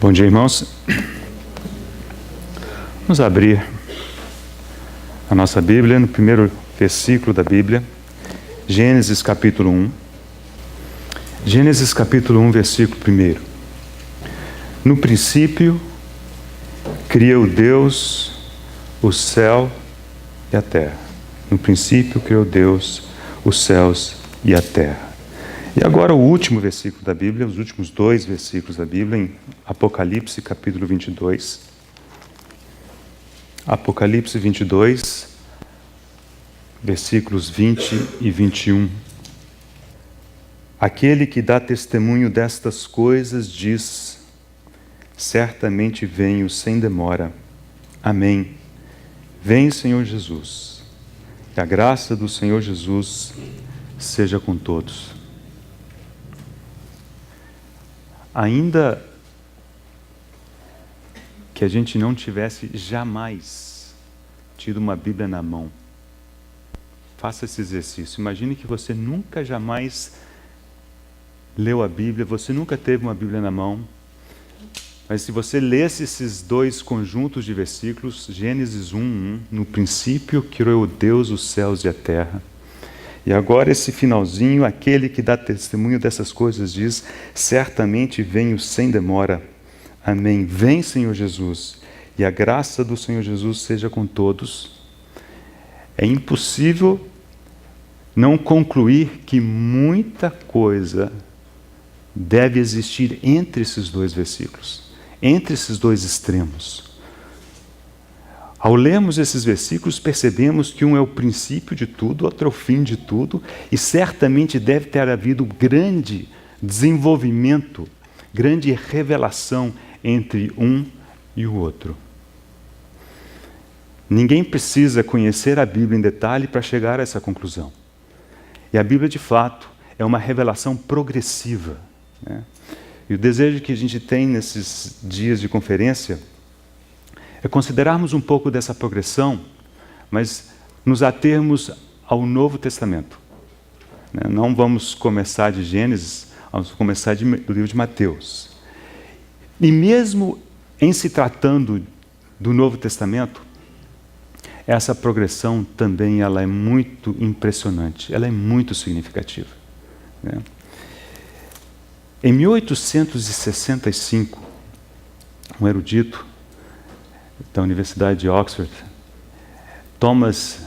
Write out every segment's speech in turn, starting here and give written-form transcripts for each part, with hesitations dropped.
Bom dia, irmãos. Vamos abrir a nossa Bíblia no primeiro versículo da Bíblia, Gênesis capítulo 1. Gênesis capítulo 1, versículo 1. No princípio, criou Deus o céu e a terra. No princípio, criou Deus os céus e a terra. E agora o último versículo da Bíblia, os últimos dois versículos da Bíblia, em Apocalipse capítulo 22. Apocalipse 22, versículos 20 e 21. Aquele que dá testemunho destas coisas diz: certamente venho sem demora. Amém. Vem, Senhor Jesus. Que a graça do Senhor Jesus seja com todos. Ainda que a gente não tivesse jamais tido uma Bíblia na mão, faça esse exercício. Imagine que você nunca jamais leu a Bíblia, você nunca teve uma Bíblia na mão, mas se você lesse esses dois conjuntos de versículos, Gênesis 1:1, no princípio criou Deus os céus e a terra. E agora esse finalzinho, aquele que dá testemunho dessas coisas diz: certamente venho sem demora. Amém. Vem, Senhor Jesus, e a graça do Senhor Jesus seja com todos. É impossível não concluir que muita coisa deve existir entre esses dois versículos, entre esses dois extremos. Ao lermos esses versículos, percebemos que um é o princípio de tudo, outro é o fim de tudo, e certamente deve ter havido grande desenvolvimento, grande revelação entre um e o outro. Ninguém precisa conhecer a Bíblia em detalhe para chegar a essa conclusão. E a Bíblia, de fato, é uma revelação progressiva, né? E o desejo que a gente tem nesses dias de conferência é considerarmos um pouco dessa progressão, mas nos atermos ao Novo Testamento. Não vamos começar de Gênesis, vamos começar do livro de Mateus. E mesmo em se tratando do Novo Testamento, essa progressão também ela é muito impressionante, ela é muito significativa, né? Em 1865, um erudito da Universidade de Oxford, Thomas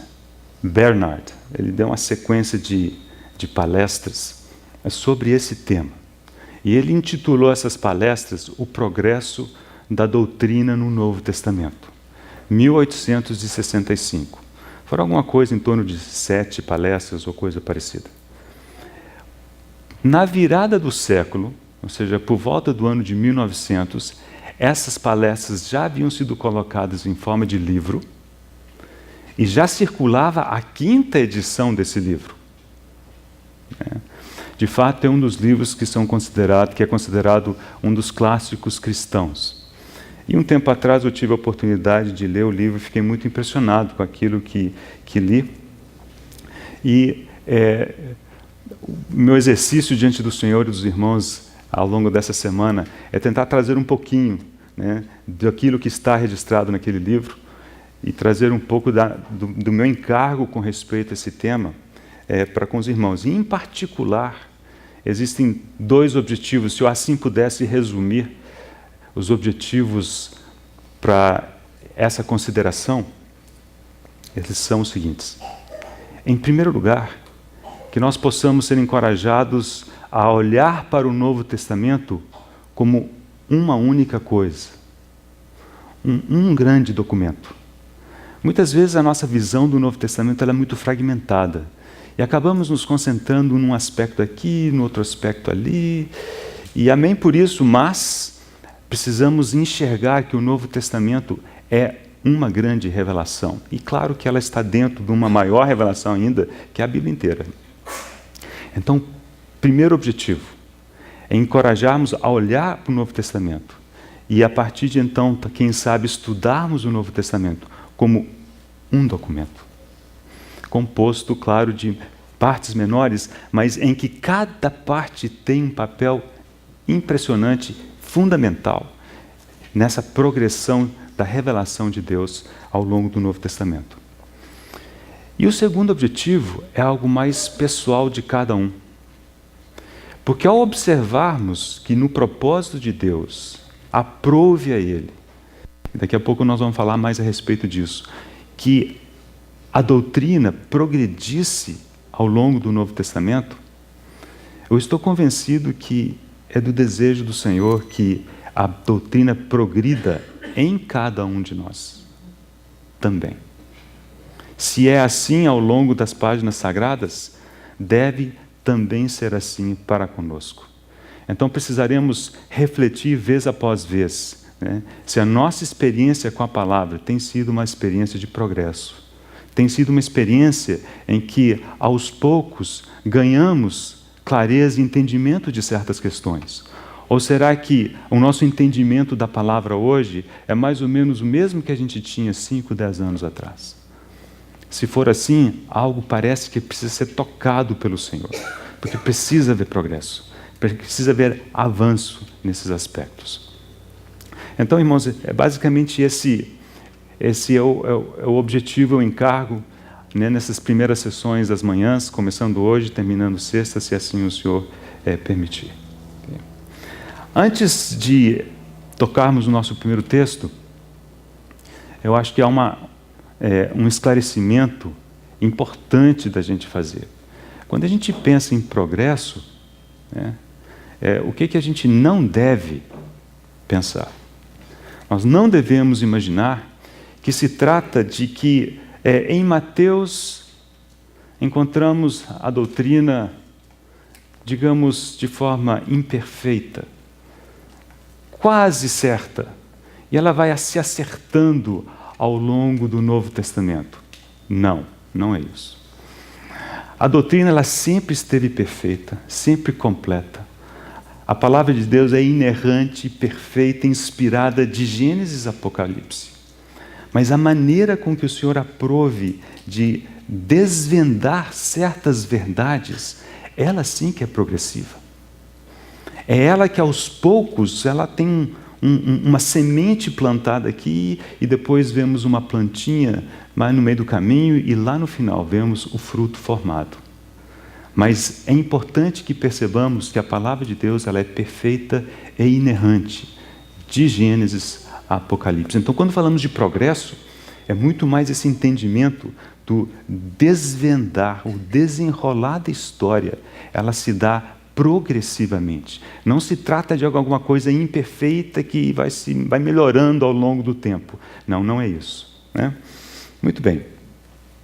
Bernard, ele deu uma sequência de palestras sobre esse tema. E ele intitulou essas palestras O Progresso da Doutrina no Novo Testamento. 1865. Foram alguma coisa em torno de 7 palestras ou coisa parecida. Na virada do século, ou seja, por volta do ano de 1900, essas palestras já haviam sido colocadas em forma de livro e já circulava a 5ª edição desse livro. De fato, é um dos livros que é considerado um dos clássicos cristãos. E um tempo atrás eu tive a oportunidade de ler o livro e fiquei muito impressionado com aquilo que li. E o meu exercício diante do Senhor e dos irmãos ao longo dessa semana é tentar trazer um pouquinho, né, daquilo que está registrado naquele livro e trazer um pouco do meu encargo com respeito a esse tema para com os irmãos. E, em particular, existem 2 objetivos, se eu assim pudesse resumir os objetivos para essa consideração, eles são os seguintes. Em primeiro lugar, que nós possamos ser encorajados a olhar para o Novo Testamento como uma única coisa, um grande documento. Muitas vezes a nossa visão do Novo Testamento ela é muito fragmentada e acabamos nos concentrando num aspecto aqui, no outro aspecto ali, e amém por isso, mas precisamos enxergar que o Novo Testamento é uma grande revelação. E claro que ela está dentro de uma maior revelação ainda, que é a Bíblia inteira. Então, primeiro objetivo é encorajarmos a olhar para o Novo Testamento e, a partir de então, quem sabe, estudarmos o Novo Testamento como um documento, composto, claro, de partes menores, mas em que cada parte tem um papel impressionante, fundamental, nessa progressão da revelação de Deus ao longo do Novo Testamento. E o segundo objetivo é algo mais pessoal de cada um. Porque ao observarmos que no propósito de Deus, aprove a Ele, daqui a pouco nós vamos falar mais a respeito disso, que a doutrina progredisse ao longo do Novo Testamento, eu estou convencido que é do desejo do Senhor que a doutrina progrida em cada um de nós também. Se é assim ao longo das páginas sagradas, deve também ser assim para conosco. Então precisaremos refletir vez após vez, né? Se a nossa experiência com a palavra tem sido uma experiência de progresso, tem sido uma experiência em que aos poucos ganhamos clareza e entendimento de certas questões. Ou será que o nosso entendimento da palavra hoje é mais ou menos o mesmo que a gente tinha 5, 10 anos atrás? Se for assim, algo parece que precisa ser tocado pelo Senhor, porque precisa haver progresso, precisa haver avanço nesses aspectos. Então, irmãos, é basicamente esse é o objetivo, o encargo, né, nessas primeiras sessões das manhãs, começando hoje, terminando sexta, se assim o Senhor permitir. Okay. Antes de tocarmos o nosso primeiro texto, eu acho que há um esclarecimento importante da gente fazer. Quando a gente pensa em progresso, né, o que a gente não deve pensar? Nós não devemos imaginar que se trata de que em Mateus encontramos a doutrina, digamos, de forma imperfeita, quase certa, e ela vai se acertando ao longo do Novo Testamento. Não, não é isso. A doutrina ela sempre esteve perfeita, sempre completa. A palavra de Deus é inerrante, perfeita, inspirada de Gênesis a Apocalipse. Mas a maneira com que o Senhor aprove de desvendar certas verdades, ela sim que é progressiva. É ela que aos poucos, ela tem uma semente plantada aqui e depois vemos uma plantinha mais no meio do caminho e lá no final vemos o fruto formado. Mas é importante que percebamos que a palavra de Deus ela é perfeita e inerrante, de Gênesis a Apocalipse. Então, quando falamos de progresso, é muito mais esse entendimento do desvendar, o desenrolar da história, ela se dá progressivamente. Não se trata de alguma coisa imperfeita que vai melhorando ao longo do tempo. Não, não é isso, né? Muito bem.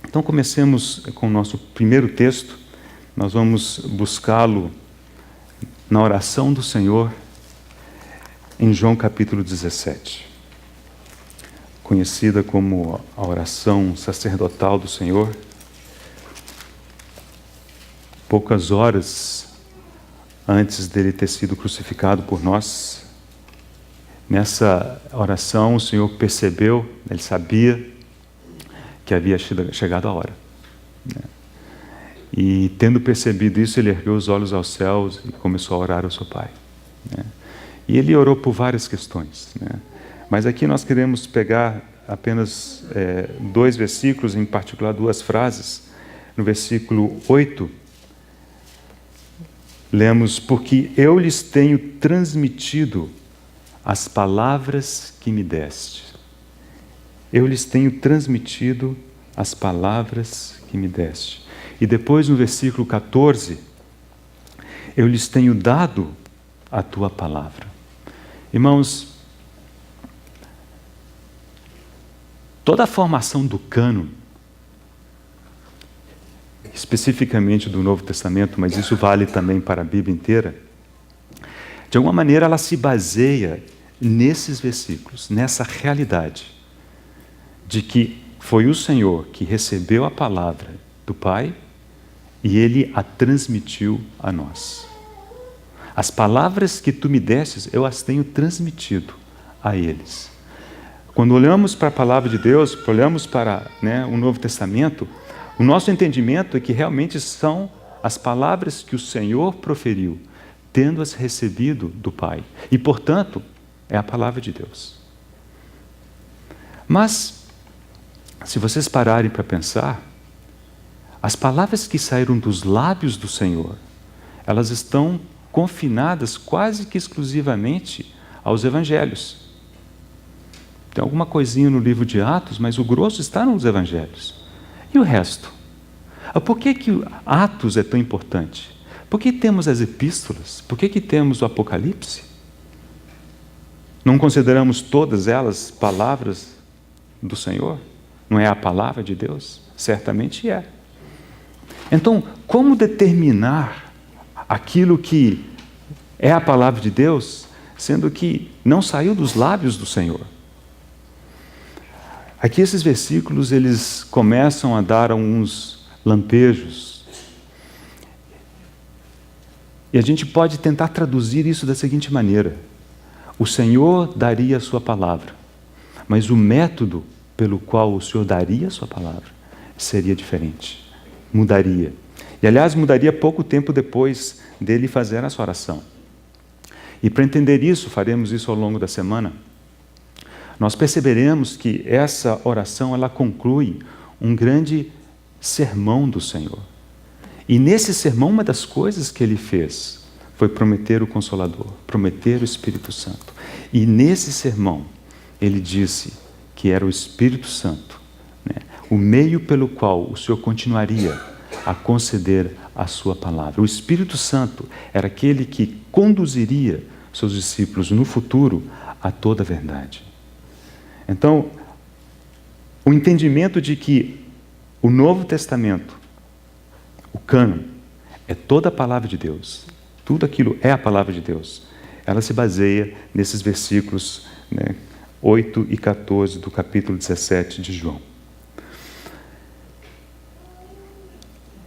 Então, comecemos com o nosso primeiro texto. Nós vamos buscá-lo na oração do Senhor, em João capítulo 17. Conhecida como a oração sacerdotal do Senhor. Poucas horas antes dele ter sido crucificado por nós, nessa oração o Senhor percebeu, ele sabia que havia chegado a hora. E tendo percebido isso, ele ergueu os olhos aos céus e começou a orar ao seu Pai. E ele orou por várias questões. Mas aqui nós queremos pegar apenas 2 versículos, em particular 2 frases. No versículo 8, lemos: porque eu lhes tenho transmitido as palavras que me deste. Eu lhes tenho transmitido as palavras que me deste. E depois no versículo 14, eu lhes tenho dado a tua palavra. Irmãos, toda a formação do cânon, especificamente do Novo Testamento, mas isso vale também para a Bíblia inteira, de alguma maneira ela se baseia nesses versículos, nessa realidade de que foi o Senhor que recebeu a palavra do Pai e Ele a transmitiu a nós. As palavras que tu me destes, eu as tenho transmitido a eles. Quando olhamos para a palavra de Deus, olhamos para o Novo Testamento, o nosso entendimento é que realmente são as palavras que o Senhor proferiu, tendo-as recebido do Pai. E, portanto, é a palavra de Deus. Mas, se vocês pararem para pensar, as palavras que saíram dos lábios do Senhor, elas estão confinadas quase que exclusivamente aos evangelhos. Tem alguma coisinha no livro de Atos, mas o grosso está nos evangelhos. E o resto? Por que Atos é tão importante? Por que temos as epístolas? Por que temos o Apocalipse? Não consideramos todas elas palavras do Senhor? Não é a palavra de Deus? Certamente é. Então, como determinar aquilo que é a palavra de Deus, sendo que não saiu dos lábios do Senhor? Aqui esses versículos, eles começam a dar alguns lampejos. E a gente pode tentar traduzir isso da seguinte maneira: o Senhor daria a sua palavra, mas o método pelo qual o Senhor daria a sua palavra seria diferente, mudaria. E aliás, mudaria pouco tempo depois dele fazer essa oração. E para entender isso, faremos isso ao longo da semana, nós perceberemos que essa oração, ela conclui um grande sermão do Senhor. E nesse sermão, uma das coisas que ele fez foi prometer o Consolador, prometer o Espírito Santo. E nesse sermão, ele disse que era o Espírito Santo, né, o meio pelo qual o Senhor continuaria a conceder a sua palavra. O Espírito Santo era aquele que conduziria seus discípulos no futuro a toda a verdade. Então, o entendimento de que o Novo Testamento, o cânon, é toda a palavra de Deus, tudo aquilo é a palavra de Deus, ela se baseia nesses versículos, né, 8 e 14 do capítulo 17 de João.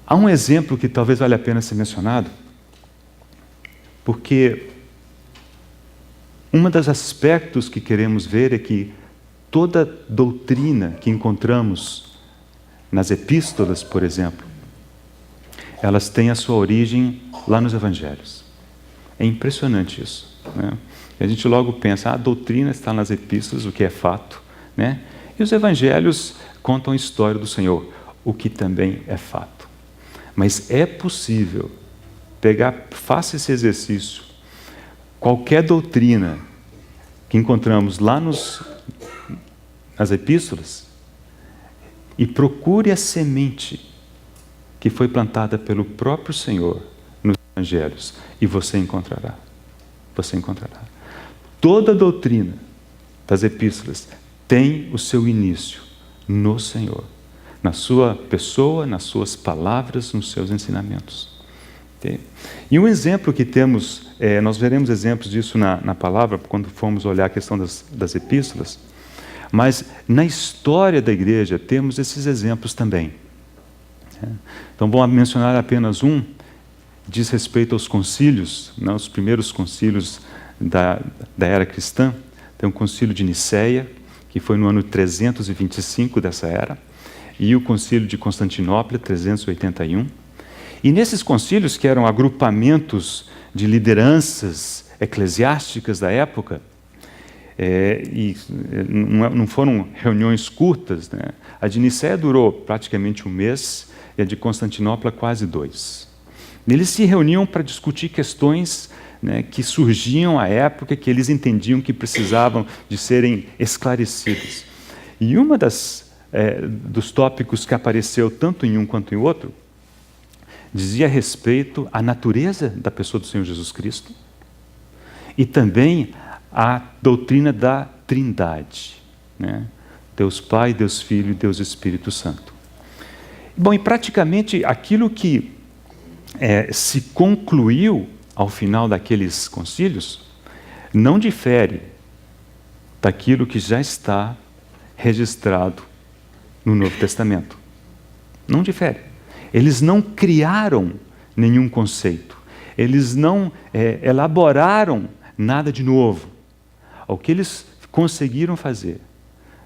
Há um exemplo que talvez valha a pena ser mencionado, porque um dos aspectos que queremos ver é que toda doutrina que encontramos nas epístolas, por exemplo, elas têm a sua origem lá nos evangelhos. É impressionante isso, né? E a gente logo pensa, a doutrina está nas epístolas, o que é fato, né? E os evangelhos contam a história do Senhor, o que também é fato. Mas é possível faça esse exercício, qualquer doutrina que encontramos lá nas epístolas, e procure a semente que foi plantada pelo próprio Senhor nos evangelhos, e você encontrará. Você encontrará. Toda a doutrina das epístolas tem o seu início no Senhor, na sua pessoa, nas suas palavras, nos seus ensinamentos. Okay? E um exemplo que temos, nós veremos exemplos disso na palavra, quando formos olhar a questão das epístolas, mas na história da igreja temos esses exemplos também. Então, vou mencionar apenas um, diz respeito aos concílios, né, os primeiros concílios da era cristã. Tem o concílio de Niceia, que foi no ano 325 dessa era, e o concílio de Constantinopla, 381. E nesses concílios, que eram agrupamentos de lideranças eclesiásticas da época, não foram reuniões curtas, né? A de Niceia durou praticamente um mês, e a de Constantinopla quase 2. Eles se reuniam para discutir questões, né, que surgiam à época, que eles entendiam que precisavam de serem esclarecidas. E uma dos tópicos que apareceu tanto em um quanto em outro, dizia respeito à natureza da pessoa do Senhor Jesus Cristo e também à doutrina da Trindade, né? Deus Pai, Deus Filho e Deus Espírito Santo. Bom, e praticamente aquilo que se concluiu ao final daqueles concílios não difere daquilo que já está registrado no Novo Testamento. Não difere. Eles não criaram nenhum conceito. Eles não elaboraram nada de novo. O que eles conseguiram fazer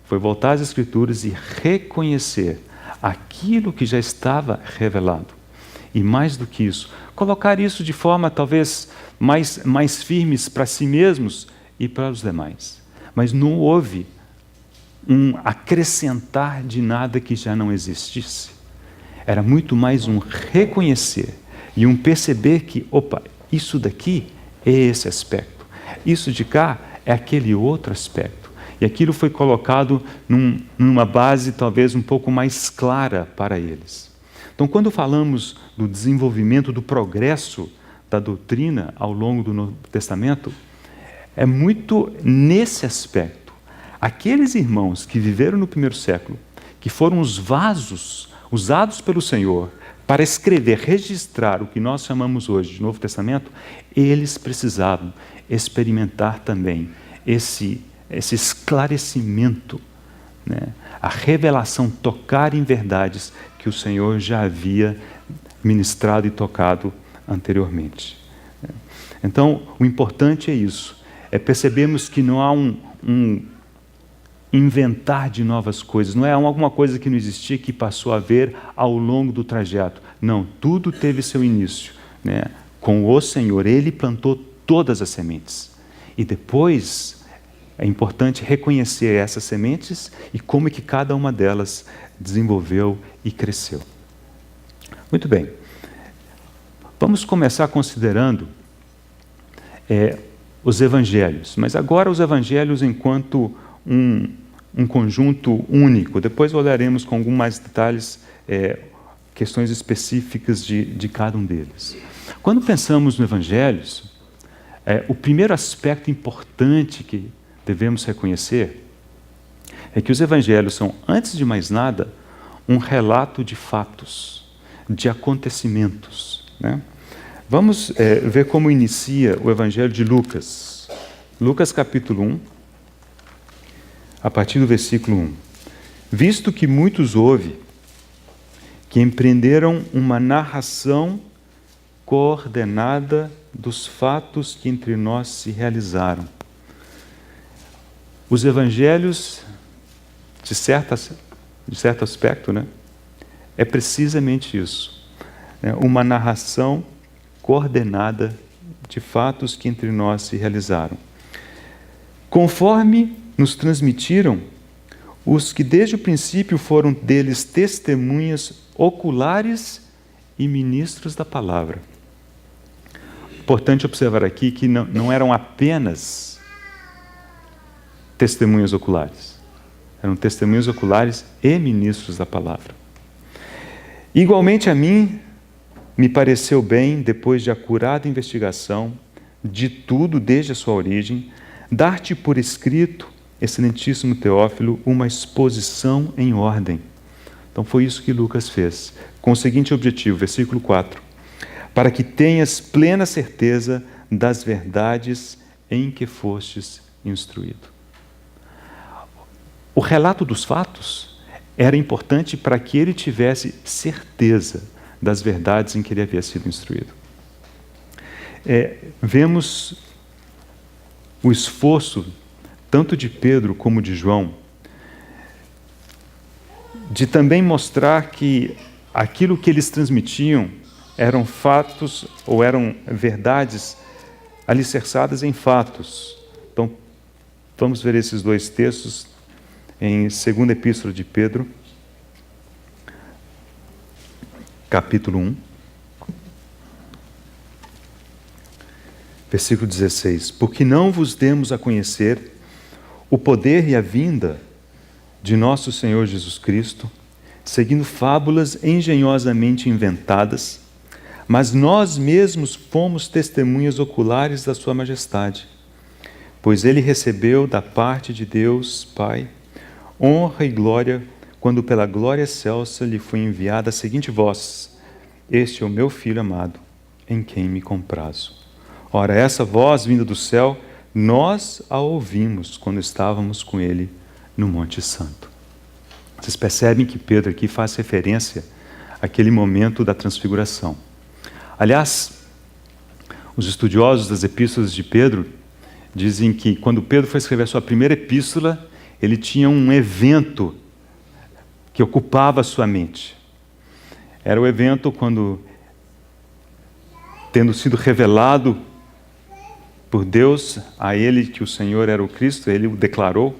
foi voltar às Escrituras e reconhecer aquilo que já estava revelado. E mais do que isso, colocar isso de forma talvez mais firmes para si mesmos e para os demais. Mas não houve um acrescentar de nada que já não existisse. Era muito mais um reconhecer e um perceber que, opa, isso daqui é esse aspecto, isso de cá é aquele outro aspecto. E aquilo foi colocado numa base talvez um pouco mais clara para eles. Então, quando falamos do desenvolvimento, do progresso da doutrina ao longo do Novo Testamento, é muito nesse aspecto. Aqueles irmãos que viveram no primeiro século, que foram os vasos usados pelo Senhor para escrever, registrar o que nós chamamos hoje de Novo Testamento, eles precisavam experimentar também esse esclarecimento, né? A revelação, tocar em verdades que o Senhor já havia ministrado e tocado anteriormente. Então, o importante é isso, é percebermos que não há um inventar de novas coisas, não é alguma coisa que não existia que passou a haver ao longo do trajeto. Não, tudo teve seu início, né? Com o Senhor, Ele plantou todas as sementes. E depois é importante reconhecer essas sementes e como é que cada uma delas desenvolveu e cresceu. Muito bem. Vamos começar considerando os evangelhos, mas agora os evangelhos enquanto um conjunto único. Depois olharemos com alguns mais detalhes, questões específicas de cada um deles. Quando pensamos no evangelhos, o primeiro aspecto importante que devemos reconhecer é que os evangelhos são, antes de mais nada, um relato de fatos, de acontecimentos, né? Vamos ver como inicia o evangelho de Lucas. Lucas capítulo 1, a partir do versículo 1. Visto que muitos houve que empreenderam uma narração coordenada dos fatos que entre nós se realizaram. Os evangelhos, de certo aspecto, né, é precisamente isso. Uma narração coordenada de fatos que entre nós se realizaram. Conforme nos transmitiram os que desde o princípio foram deles testemunhas oculares e ministros da palavra. Importante observar aqui que não eram apenas testemunhas oculares. Eram testemunhas oculares e ministros da palavra. Igualmente a mim, me pareceu bem, depois de acurada investigação de tudo desde a sua origem, dar-te por escrito, excelentíssimo Teófilo, uma exposição em ordem. Então foi isso que Lucas fez, com o seguinte objetivo, versículo 4, para que tenhas plena certeza das verdades em que fostes instruído. O relato dos fatos era importante para que ele tivesse certeza das verdades em que ele havia sido instruído. Vemos o esforço, tanto de Pedro como de João, de também mostrar que aquilo que eles transmitiam eram fatos ou eram verdades alicerçadas em fatos. Então, vamos ver esses dois textos em 2ª Epístola de Pedro, capítulo 1, versículo 16. Porque não vos demos a conhecer o poder e a vinda de nosso Senhor Jesus Cristo, seguindo fábulas engenhosamente inventadas, mas nós mesmos fomos testemunhas oculares da sua majestade, pois ele recebeu da parte de Deus, Pai, honra e glória, quando pela glória excelsa lhe foi enviada a seguinte voz: este é o meu Filho amado, em quem me comprazo. Ora, essa voz vinda do céu, nós a ouvimos quando estávamos com ele no Monte Santo. Vocês percebem que Pedro aqui faz referência àquele momento da transfiguração. Aliás, os estudiosos das epístolas de Pedro dizem que quando Pedro foi escrever a sua primeira epístola, ele tinha um evento que ocupava a sua mente. Era o evento quando, tendo sido revelado por Deus a ele que o Senhor era o Cristo, ele o declarou.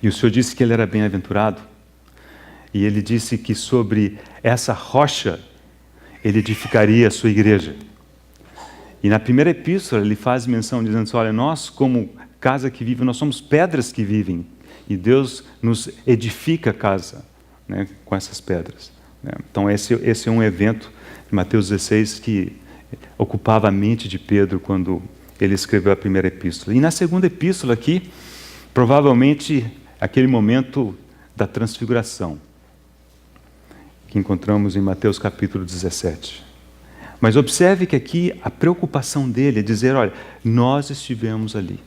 E o Senhor disse que ele era bem-aventurado. E ele disse que sobre essa rocha ele edificaria a sua igreja. E na primeira epístola ele faz menção dizendo assim, olha, nós como casa que vive, nós somos pedras que vivem. E Deus nos edifica a casa, né, com essas pedras. Né? Então esse é um evento de Mateus 16 que ocupava a mente de Pedro quando ele escreveu a primeira epístola. E na segunda epístola aqui, provavelmente aquele momento da transfiguração, que encontramos em Mateus capítulo 17. Mas observe que aqui a preocupação dele é dizer, olha, nós estivemos ali,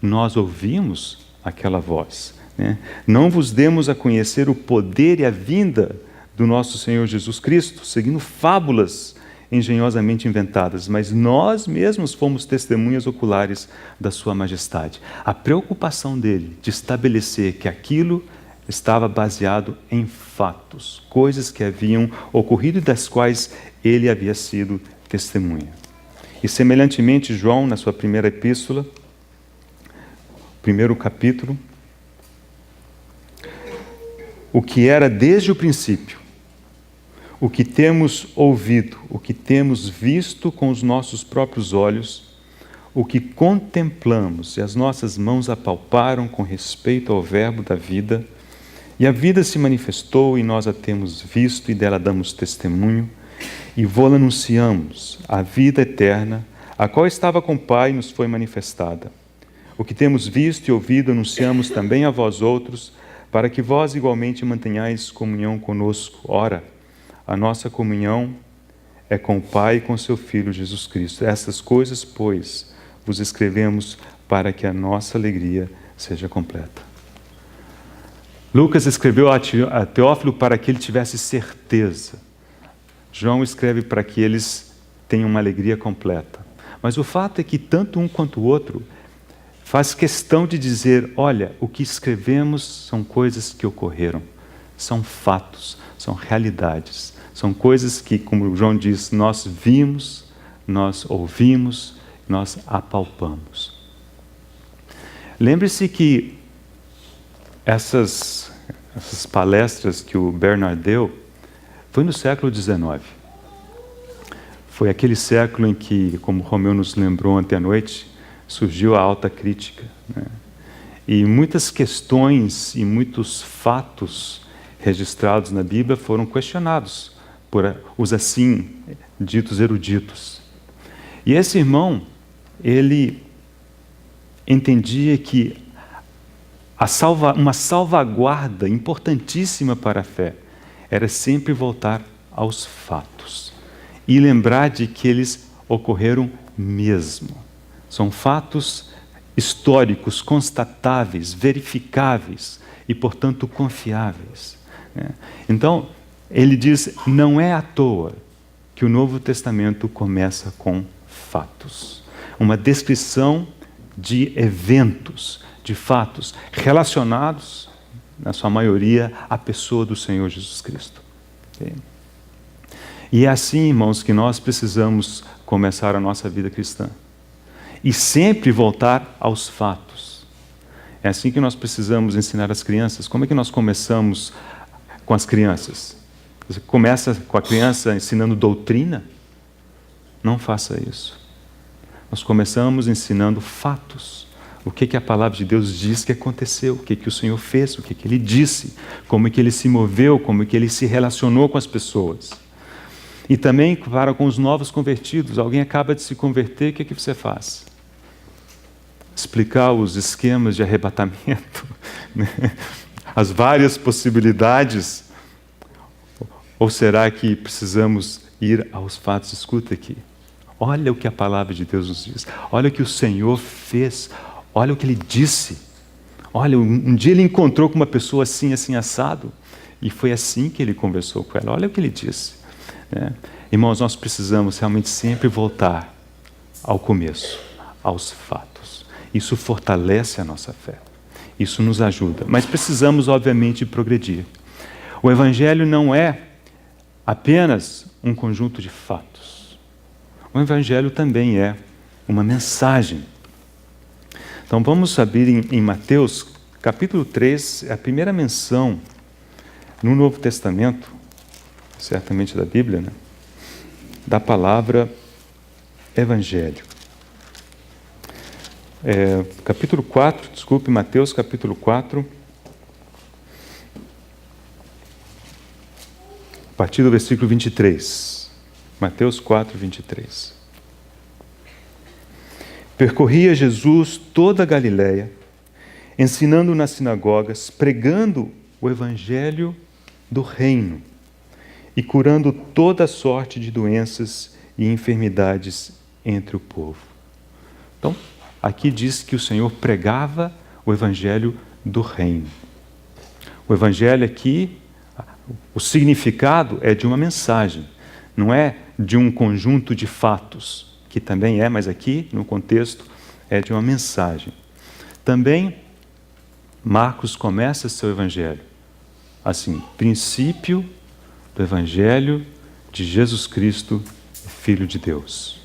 nós ouvimos aquela voz, né? Não vos demos a conhecer o poder e a vinda do nosso Senhor Jesus Cristo, seguindo fábulas engenhosamente inventadas, mas nós mesmos fomos testemunhas oculares da sua majestade. A preocupação dele de estabelecer que aquilo estava baseado em fatos, coisas que haviam ocorrido e das quais ele havia sido testemunha. E semelhantemente, João, na sua primeira epístola, primeiro capítulo, o que era desde o princípio, o que temos ouvido, o que temos visto com os nossos próprios olhos, o que contemplamos e as nossas mãos apalparam com respeito ao verbo da vida, e a vida se manifestou e nós a temos visto e dela damos testemunho, e vô-la anunciamos, a vida eterna, a qual estava com o Pai e nos foi manifestada. O que temos visto e ouvido anunciamos também a vós outros, para que vós igualmente mantenhais comunhão conosco. Ora, a nossa comunhão é com o Pai e com seu Filho Jesus Cristo. Essas coisas, pois, vos escrevemos para que a nossa alegria seja completa. Lucas escreveu a Teófilo para que ele tivesse certeza. João escreve para que eles tenham uma alegria completa. Mas o fato é que tanto um quanto o outro faz questão de dizer, olha, o que escrevemos são coisas que ocorreram, são fatos, são realidades, são coisas que, como João diz, nós vimos, nós ouvimos, nós apalpamos. Lembre-se que essas palestras que o Bernard deu foi no século XIX. Foi aquele século em que, como Romeu nos lembrou ontem à noite, surgiu a alta crítica, né? E muitas questões e muitos fatos registrados na Bíblia foram questionados por os assim ditos eruditos. E esse irmão, ele entendia que uma salvaguarda importantíssima para a fé era sempre voltar aos fatos e lembrar de que eles ocorreram mesmo. São fatos históricos, constatáveis, verificáveis e, portanto, confiáveis. Então, ele diz, não é à toa que o Novo Testamento começa com fatos. Uma descrição de eventos, de fatos relacionados, na sua maioria, à pessoa do Senhor Jesus Cristo. Okay? E é assim, irmãos, que nós precisamos começar a nossa vida cristã. E sempre voltar aos fatos. É assim que nós precisamos ensinar as crianças. Como é que nós começamos com as crianças? Você começa com a criança ensinando doutrina? Não faça isso. Nós começamos ensinando fatos. O que a palavra de Deus diz que aconteceu, o que o Senhor fez, o que Ele disse, como é que Ele se moveu, como é que Ele se relacionou com as pessoas. E também para com os novos convertidos. Alguém acaba de se converter, o que você faz? Explicar os esquemas de arrebatamento, né? As várias possibilidades. Ou será que precisamos ir aos fatos? Escuta aqui. Olha o que a palavra de Deus nos diz. Olha o que o Senhor fez. Olha o que Ele disse. Olha, um dia Ele encontrou com uma pessoa assim, assim, assado. E foi assim que Ele conversou com ela. Olha o que Ele disse. Irmãos, nós precisamos realmente sempre voltar ao começo, aos fatos. Isso fortalece a nossa fé. Isso nos ajuda. Mas precisamos, obviamente, progredir. O Evangelho não é apenas um conjunto de fatos. O Evangelho também é uma mensagem. Então vamos abrir em Mateus, capítulo 3, é a primeira menção no Novo Testamento, certamente da Bíblia, né? Da palavra Evangelho. Capítulo 4, Mateus capítulo 4, a partir do versículo 23. Mateus 4, 23. Percorria Jesus toda a Galileia, ensinando nas sinagogas, pregando o Evangelho do reino e curando toda sorte de doenças e enfermidades entre o povo. Então, aqui diz que o Senhor pregava o Evangelho do reino. O Evangelho aqui, o significado é de uma mensagem, não é de um conjunto de fatos, que também é, mas aqui, no contexto, é de uma mensagem. Também, Marcos começa seu Evangelho assim: princípio do Evangelho de Jesus Cristo, Filho de Deus.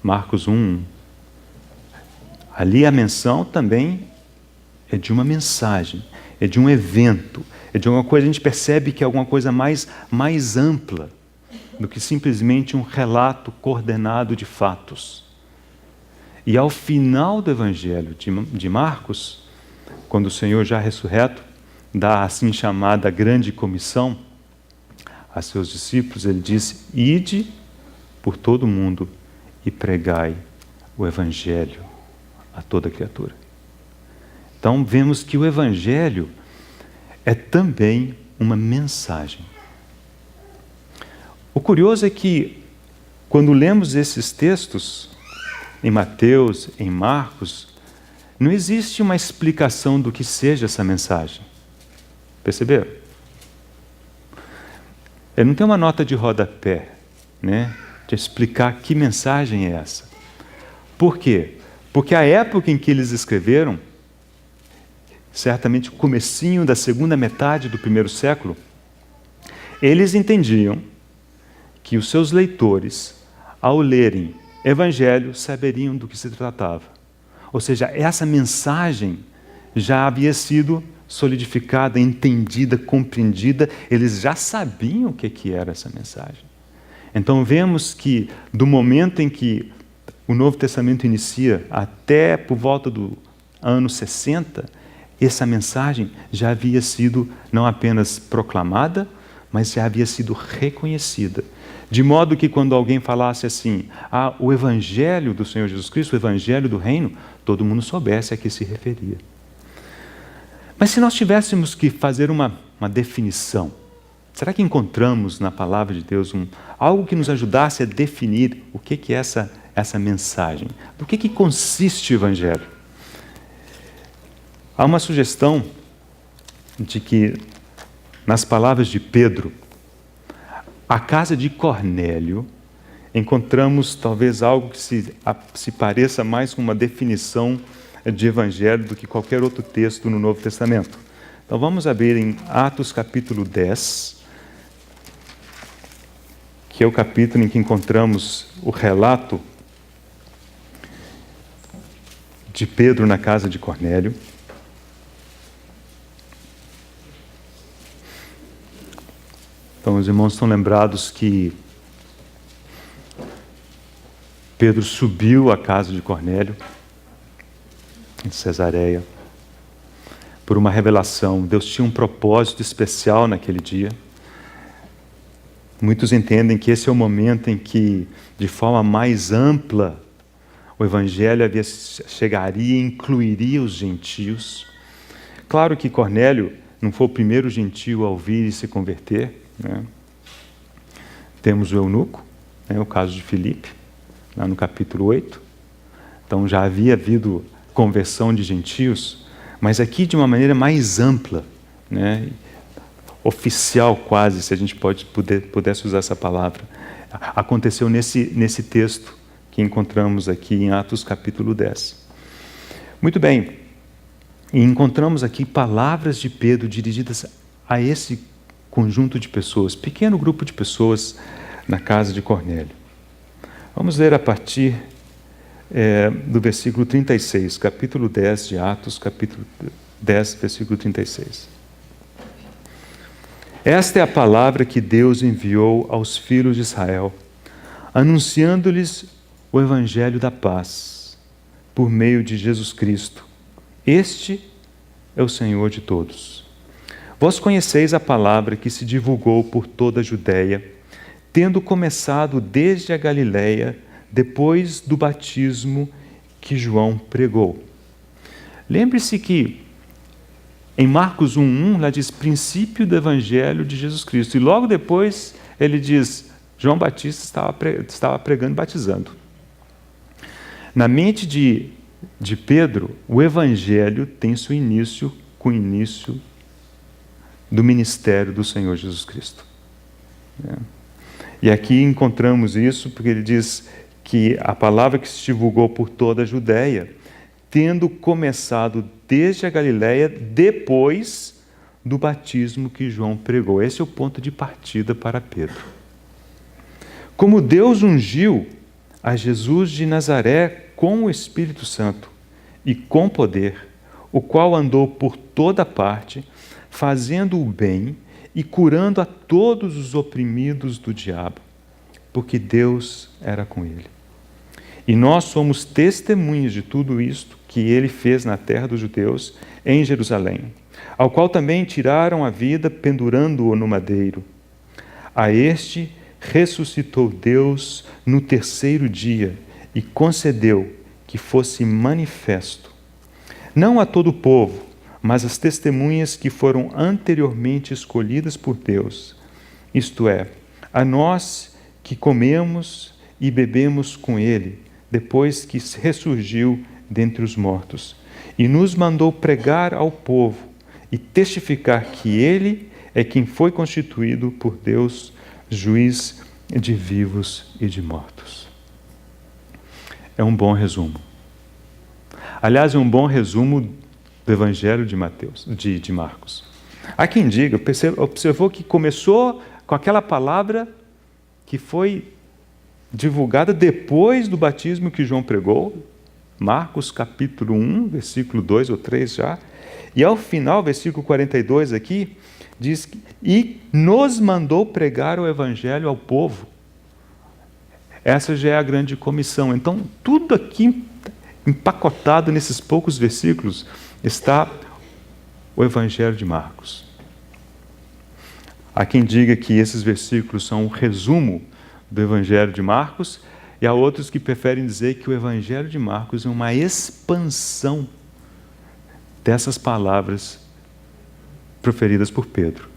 Marcos 1. Ali a menção também é de uma mensagem, é de um evento, é de alguma coisa, a gente percebe que é alguma coisa mais ampla do que simplesmente um relato coordenado de fatos. E ao final do Evangelho de Marcos, quando o Senhor já ressurreto dá a assim chamada grande comissão a seus discípulos, ele disse: ide por todo o mundo e pregai o Evangelho a toda criatura. Então vemos que o Evangelho é também uma mensagem. O curioso é que, quando lemos esses textos, em Mateus, em Marcos, não existe uma explicação do que seja essa mensagem. Perceberam? Não tem uma nota de rodapé, né, de explicar que mensagem é essa. Por quê? Porque a época em que eles escreveram, certamente o comecinho da segunda metade do primeiro século, eles entendiam que os seus leitores, ao lerem Evangelho, saberiam do que se tratava. Ou seja, essa mensagem já havia sido solidificada, entendida, compreendida, eles já sabiam o que era essa mensagem. Então vemos que do momento em que o Novo Testamento inicia até por volta do ano 60, essa mensagem já havia sido não apenas proclamada, mas já havia sido reconhecida. De modo que quando alguém falasse assim, o Evangelho do Senhor Jesus Cristo, o Evangelho do Reino, todo mundo soubesse a que se referia. Mas se nós tivéssemos que fazer uma definição, será que encontramos na Palavra de Deus algo que nos ajudasse a definir o que é essa mensagem? Do que consiste o Evangelho? Há uma sugestão de que, nas palavras de Pedro, a casa de Cornélio, encontramos talvez algo que se pareça mais com uma definição de Evangelho do que qualquer outro texto no Novo Testamento. Então vamos abrir em Atos capítulo 10, que é o capítulo em que encontramos o relato de Pedro na casa de Cornélio. Então os irmãos estão lembrados que Pedro subiu à casa de Cornélio, em Cesareia, por uma revelação. Deus tinha um propósito especial naquele dia. Muitos entendem que esse é o momento em que, de forma mais ampla, o Evangelho chegaria e incluiria os gentios. Claro que Cornélio não foi o primeiro gentio a ouvir e se converter, né? Temos o eunuco, né, o caso de Filipe, lá no capítulo 8. Então já havia havido conversão de gentios, mas aqui de uma maneira mais ampla, né, oficial quase, se a gente pudesse usar essa palavra. Aconteceu nesse texto que encontramos aqui em Atos capítulo 10. Muito bem, e encontramos aqui palavras de Pedro dirigidas a esse conjunto de pessoas, pequeno grupo de pessoas na casa de Cornélio. Vamos ler a partir do versículo 36, capítulo 10 de Atos, capítulo 10, versículo 36. Esta é a palavra que Deus enviou aos filhos de Israel, anunciando-lhes o evangelho da paz, por meio de Jesus Cristo. Este é o Senhor de todos. Vós conheceis a palavra que se divulgou por toda a Judéia, tendo começado desde a Galiléia, depois do batismo que João pregou. Lembre-se que em Marcos 1:1, lá diz princípio do evangelho de Jesus Cristo. E logo depois ele diz, João Batista estava pregando e batizando. Na mente de Pedro, o evangelho tem seu início com o início do ministério do Senhor Jesus Cristo. E aqui encontramos isso porque ele diz que a palavra que se divulgou por toda a Judéia, tendo começado desde a Galiléia, depois do batismo que João pregou. Esse é o ponto de partida para Pedro. Como Deus ungiu a Jesus de Nazaré com o Espírito Santo e com poder, o qual andou por toda parte, fazendo o bem e curando a todos os oprimidos do diabo, porque Deus era com ele. E nós somos testemunhas de tudo isto que ele fez na terra dos judeus, em Jerusalém, ao qual também tiraram a vida, pendurando-o no madeiro. A este ressuscitou Deus no terceiro dia e concedeu que fosse manifesto, não a todo o povo, mas às testemunhas que foram anteriormente escolhidas por Deus, isto é, a nós que comemos e bebemos com ele, depois que ressurgiu dentre os mortos, e nos mandou pregar ao povo e testificar que ele é quem foi constituído por Deus, juiz de vivos e de mortos. É um bom resumo. Aliás, é um bom resumo do Evangelho de Marcos. Há quem diga, observou que começou com aquela palavra que foi divulgada depois do batismo que João pregou, Marcos capítulo 1, versículo 2 ou 3 já, e ao final, versículo 42 aqui, diz que, e nos mandou pregar o Evangelho ao povo. Essa já é a grande comissão. Então, tudo aqui empacotado nesses poucos versículos está o Evangelho de Marcos. Há quem diga que esses versículos são um resumo do Evangelho de Marcos, e há outros que preferem dizer que o Evangelho de Marcos é uma expansão dessas palavras proferidas por Pedro.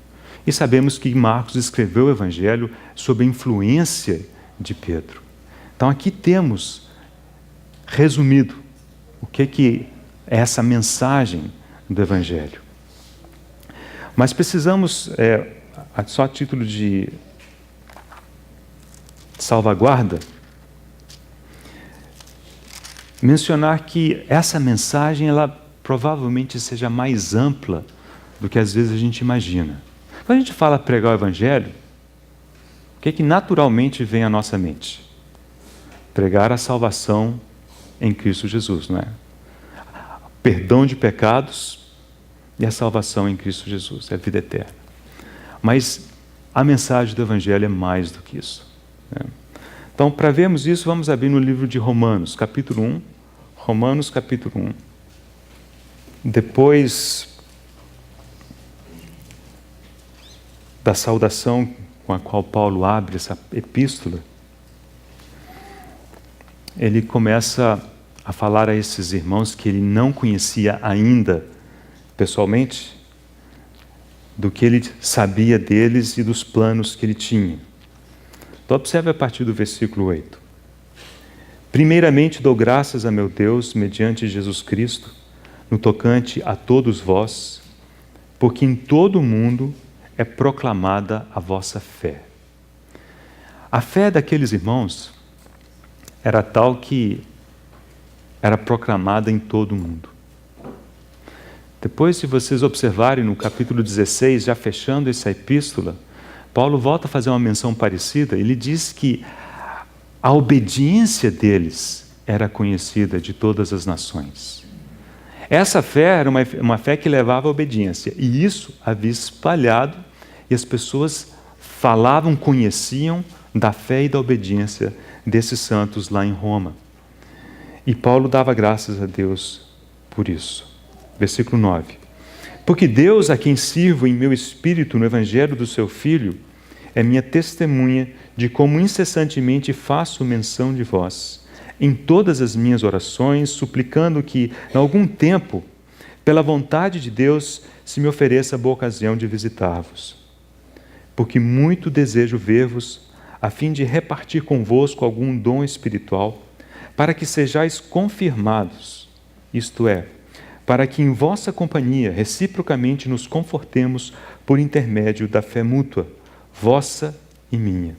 E sabemos que Marcos escreveu o Evangelho sob a influência de Pedro. Então aqui temos, resumido, o que é essa mensagem do Evangelho. Mas precisamos, só a título de salvaguarda, mencionar que essa mensagem ela provavelmente seja mais ampla do que às vezes a gente imagina. Quando a gente fala pregar o Evangelho, o que naturalmente vem à nossa mente? Pregar a salvação em Cristo Jesus, não é? Perdão de pecados e a salvação em Cristo Jesus, é a vida eterna. Mas a mensagem do Evangelho é mais do que isso. Então, para vermos isso, vamos abrir no livro de Romanos, capítulo 1. Romanos, capítulo 1. Depois da saudação com a qual Paulo abre essa epístola, ele começa a falar a esses irmãos que ele não conhecia ainda pessoalmente, do que ele sabia deles e dos planos que ele tinha. Então, observe a partir do versículo 8. Primeiramente dou graças a meu Deus, mediante Jesus Cristo, no tocante a todos vós, porque em todo o mundo é proclamada a vossa fé. A fé daqueles irmãos era tal que era proclamada em todo o mundo. Depois, se vocês observarem no capítulo 16, já fechando essa epístola, Paulo volta a fazer uma menção parecida. Ele diz que a obediência deles era conhecida de todas as nações. Essa fé era uma fé que levava à obediência, e isso havia espalhado, e as pessoas falavam, conheciam da fé e da obediência desses santos lá em Roma. E Paulo dava graças a Deus por isso. Versículo 9. Porque Deus, a quem sirvo em meu espírito no evangelho do seu Filho, é minha testemunha de como incessantemente faço menção de vós, em todas as minhas orações, suplicando que, em algum tempo, pela vontade de Deus, se me ofereça a boa ocasião de visitar-vos. Porque muito desejo ver-vos, a fim de repartir convosco algum dom espiritual, para que sejais confirmados, isto é, para que em vossa companhia reciprocamente nos confortemos por intermédio da fé mútua, vossa e minha.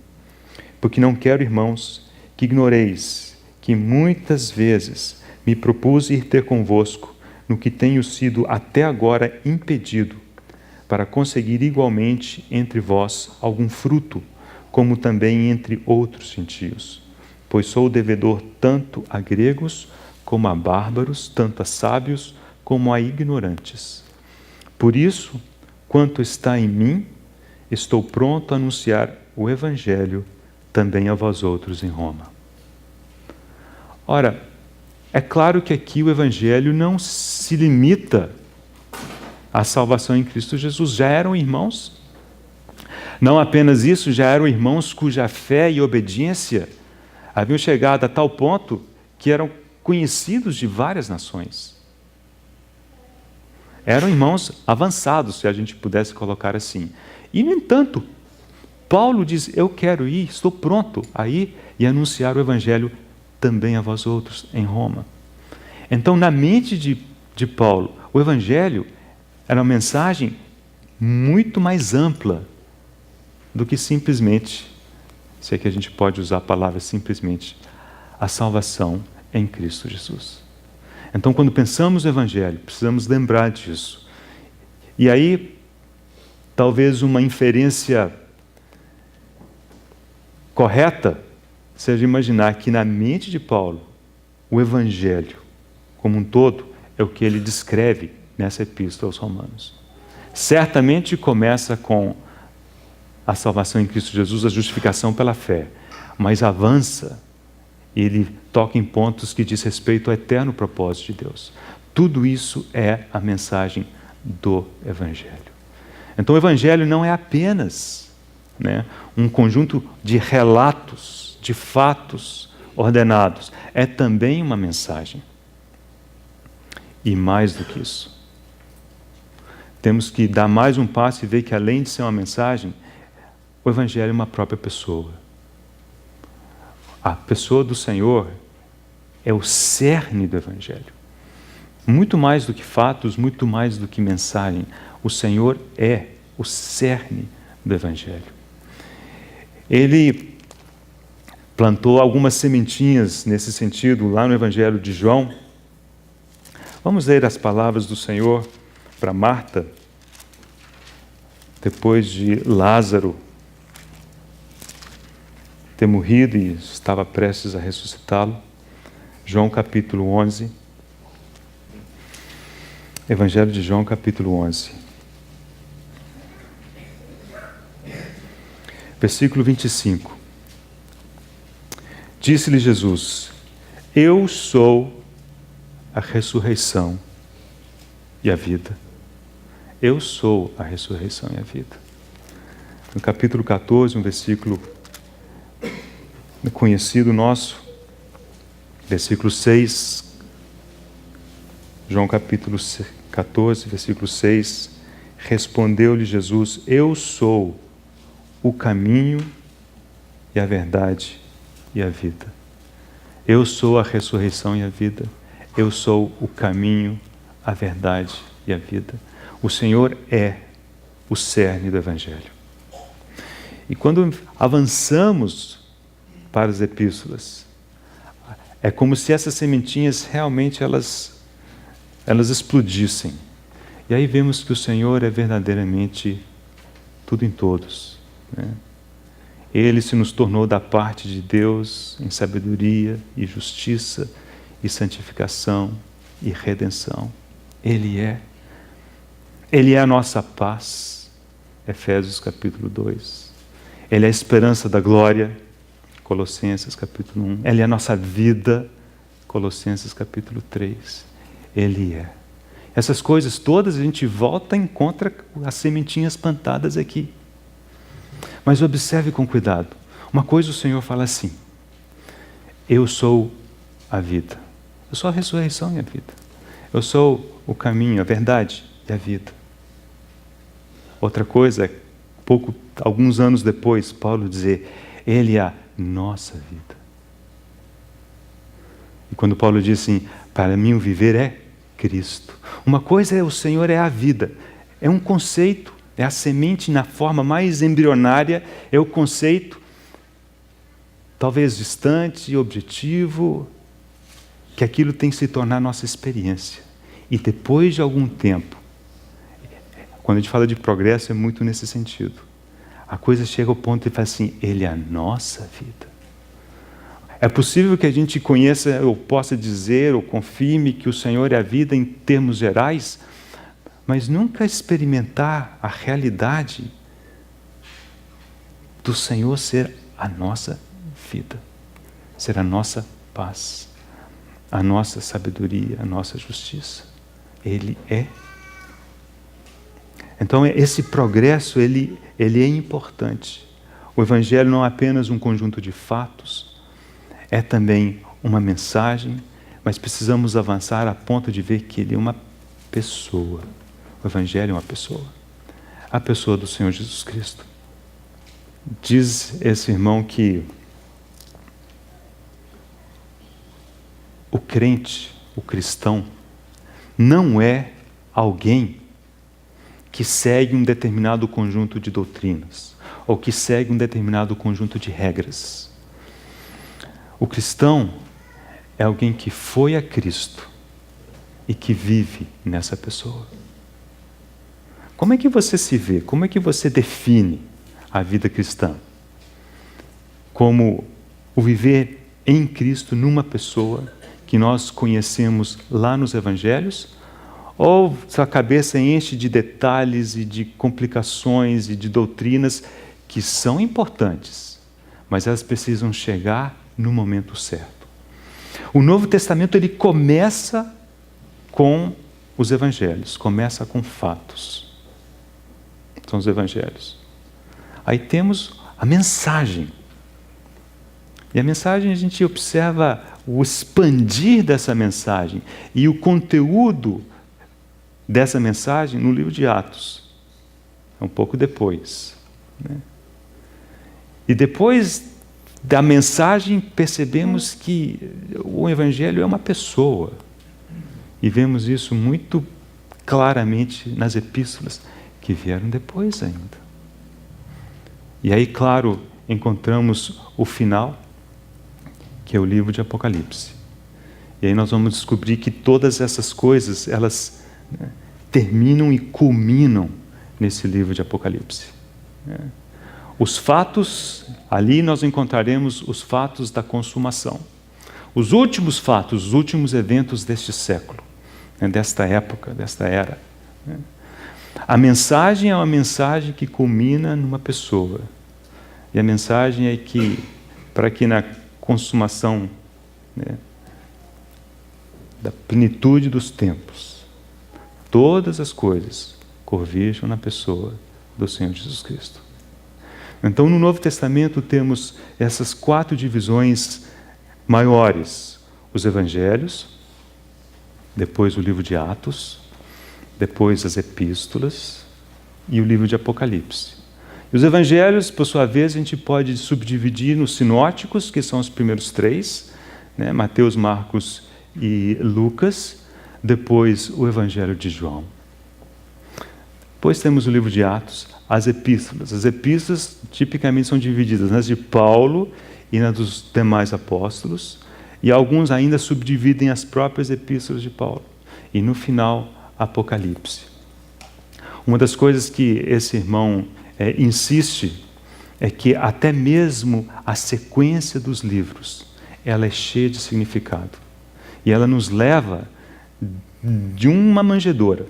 Porque não quero, irmãos, que ignoreis que muitas vezes me propus ir ter convosco no que tenho sido até agora impedido, para conseguir igualmente entre vós algum fruto, como também entre outros gentios. Pois sou devedor tanto a gregos como a bárbaros, tanto a sábios como a ignorantes. Por isso, quanto está em mim, estou pronto a anunciar o Evangelho também a vós outros em Roma. Ora, é claro que aqui o Evangelho não se limita à salvação em Cristo Jesus. Já eram irmãos. Não apenas isso, já eram irmãos cuja fé e obediência haviam chegado a tal ponto que eram conhecidos de várias nações. Eram irmãos avançados, se a gente pudesse colocar assim. E, no entanto, Paulo diz, eu quero ir, estou pronto a ir e anunciar o Evangelho também a vós outros em Roma. Então, na mente de Paulo, o Evangelho era uma mensagem muito mais ampla do que simplesmente, se é que a gente pode usar a palavra simplesmente, a salvação em Cristo Jesus. Então, quando pensamos no Evangelho, precisamos lembrar disso. E aí, talvez uma inferência correta seja imaginar que na mente de Paulo, o Evangelho, como um todo, é o que ele descreve nessa epístola aos Romanos. Certamente começa com a salvação em Cristo Jesus, a justificação pela fé, mas avança, ele toca em pontos que diz respeito ao eterno propósito de Deus. Tudo isso é a mensagem do Evangelho. Então o Evangelho não é apenas um conjunto de relatos, de fatos ordenados, é também uma mensagem. E mais do que isso, temos que dar mais um passo e ver que, além de ser uma mensagem, o Evangelho é uma própria pessoa. A pessoa do Senhor é o cerne do Evangelho. Muito mais do que fatos, muito mais do que mensagem. O Senhor é o cerne do Evangelho. Ele plantou algumas sementinhas nesse sentido lá no Evangelho de João. Vamos ler as palavras do Senhor para Marta, depois de Lázaro ter morrido e estava prestes a ressuscitá-lo. João capítulo 11. Evangelho de João capítulo 11. Versículo 25. Disse-lhe Jesus, eu sou a ressurreição e a vida. Eu sou a ressurreição e a vida. No capítulo 14, um versículo conhecido nosso, versículo 6, João capítulo 14, versículo 6, respondeu-lhe Jesus, eu sou o caminho e a verdade e a vida. Eu sou a ressurreição e a vida. Eu sou o caminho, a verdade e a vida. O Senhor é o cerne do Evangelho. E quando avançamos para as epístolas, é como se essas sementinhas realmente elas explodissem. E aí vemos que o Senhor é verdadeiramente tudo em todos. Ele se nos tornou da parte de Deus em sabedoria e justiça e santificação e redenção. Ele é a nossa paz, Efésios capítulo 2. Ele é a esperança da glória, Colossenses capítulo 1. Ele é a nossa vida, Colossenses capítulo 3. Ele é. Essas coisas todas a gente volta e encontra as sementinhas plantadas aqui. Mas observe com cuidado. Uma coisa o Senhor fala assim: eu sou a vida. Eu sou a ressurreição e a vida. Eu sou o caminho, a verdade e a vida. Outra coisa é, alguns anos depois, Paulo dizer, Ele é a nossa vida. E quando Paulo diz assim, para mim o viver é Cristo. Uma coisa é o Senhor é a vida. É um conceito, é a semente na forma mais embrionária, é o conceito, talvez distante, objetivo, que aquilo tem que se tornar nossa experiência. E depois de algum tempo, quando a gente fala de progresso, é muito nesse sentido. A coisa chega ao ponto de falar assim, Ele é a nossa vida. É possível que a gente conheça, ou possa dizer, ou confirme que o Senhor é a vida em termos gerais, mas nunca experimentar a realidade do Senhor ser a nossa vida, ser a nossa paz, a nossa sabedoria, a nossa justiça. Ele é. Então, esse progresso, ele é importante. O Evangelho não é apenas um conjunto de fatos, é também uma mensagem, mas precisamos avançar a ponto de ver que ele é uma pessoa. O Evangelho é uma pessoa. A pessoa do Senhor Jesus Cristo. Diz esse irmão que o crente, o cristão, não é alguém que segue um determinado conjunto de doutrinas, ou que segue um determinado conjunto de regras. O cristão é alguém que foi a Cristo e que vive nessa pessoa. Como é que você se vê? Como é que você define a vida cristã? Como o viver em Cristo numa pessoa que nós conhecemos lá nos Evangelhos? Ou sua cabeça enche de detalhes e de complicações e de doutrinas que são importantes, mas elas precisam chegar no momento certo. O Novo Testamento ele começa com os Evangelhos, começa com fatos. São os Evangelhos. Aí temos a mensagem. E a mensagem a gente observa o expandir dessa mensagem e o conteúdo dessa mensagem no livro de Atos. Um pouco depois. Né? E depois da mensagem percebemos que o Evangelho é uma pessoa. E vemos isso muito claramente nas epístolas que vieram depois ainda. E aí, claro, encontramos o final, que é o livro de Apocalipse. E aí nós vamos descobrir que todas essas coisas, elas terminam e culminam nesse livro de Apocalipse. Os fatos, ali nós encontraremos os fatos da consumação. Os últimos fatos, os últimos eventos deste século, desta época, desta era. A mensagem é uma mensagem que culmina numa pessoa. E a mensagem é que, para que na consumação da plenitude dos tempos, todas as coisas converjam na pessoa do Senhor Jesus Cristo. Então, no Novo Testamento temos essas 4 divisões maiores. Os Evangelhos, depois o livro de Atos, depois as epístolas e o livro de Apocalipse. E os Evangelhos, por sua vez, a gente pode subdividir nos sinóticos, que são os primeiros 3, Mateus, Marcos e Lucas, depois o Evangelho de João. Depois temos o livro de Atos, as epístolas. As epístolas tipicamente são divididas nas de Paulo e nas dos demais apóstolos, e alguns ainda subdividem as próprias epístolas de Paulo. E no final, Apocalipse. Uma das coisas que esse irmão insiste é que até mesmo a sequência dos livros, ela é cheia de significado. E ela nos leva de uma manjedoura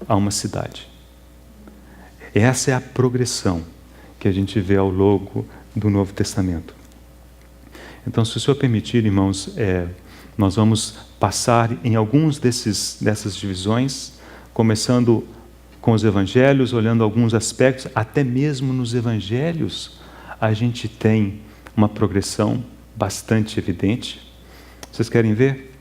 a uma cidade. Essa é a progressão que a gente vê ao longo do Novo Testamento. Então, se o Senhor permitir, irmãos, nós vamos passar em alguns dessas divisões, começando com os evangelhos, olhando alguns aspectos. Até mesmo nos evangelhos a gente tem uma progressão bastante evidente. Vocês querem ver?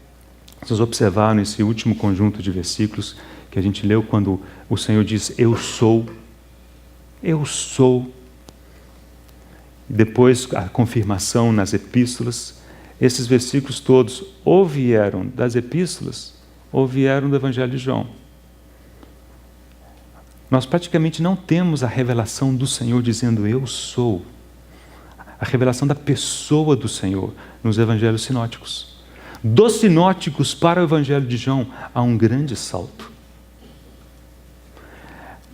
Vocês observaram esse último conjunto de versículos que a gente leu quando o Senhor diz, eu sou. Depois a confirmação nas epístolas. Esses versículos todos ou vieram das epístolas ou vieram do Evangelho de João. Nós praticamente não temos a revelação do Senhor dizendo eu sou. A revelação da pessoa do Senhor nos evangelhos sinóticos. Dos sinóticos para o Evangelho de João há um grande salto.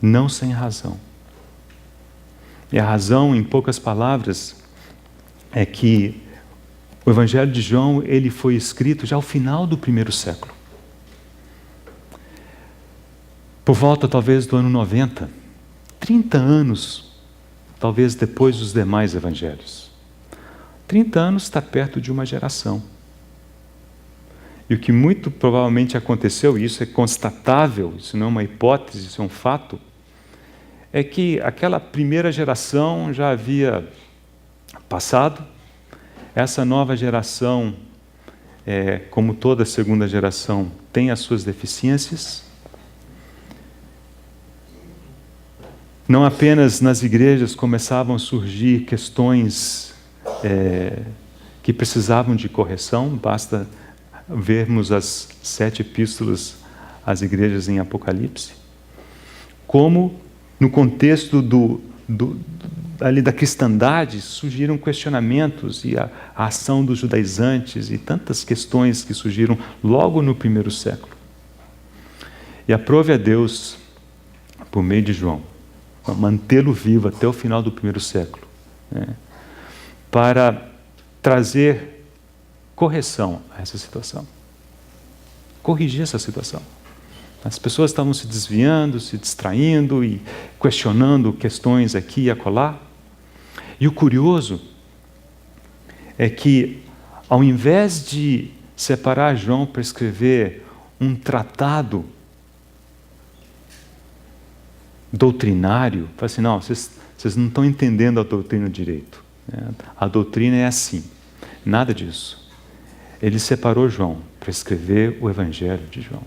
Não sem razão. E a razão, em poucas palavras, é que o Evangelho de João ele foi escrito já ao final do primeiro século. Por volta, talvez, do ano 90. 30 anos, talvez, depois dos demais evangelhos. 30 anos está perto de uma geração. E o que muito provavelmente aconteceu, e isso é constatável, isso não é uma hipótese, isso é um fato, é que aquela primeira geração já havia passado, essa nova geração, como toda segunda geração, tem as suas deficiências. Não apenas nas igrejas começavam a surgir questões que precisavam de correção, basta vermos as 7 epístolas às igrejas em Apocalipse, como no contexto ali da cristandade surgiram questionamentos e a ação dos judaizantes e tantas questões que surgiram logo no primeiro século. E aprove a Deus, por meio de João, mantê-lo vivo até o final do primeiro século, para trazer correção a essa situação. Corrigir essa situação. As pessoas estavam se desviando, se distraindo e questionando questões aqui e acolá. E o curioso é que, ao invés de separar João para escrever um tratado doutrinário, fala assim, não, vocês não estão entendendo a doutrina direito. A doutrina é assim. Nada disso. Ele separou João para escrever o Evangelho de João.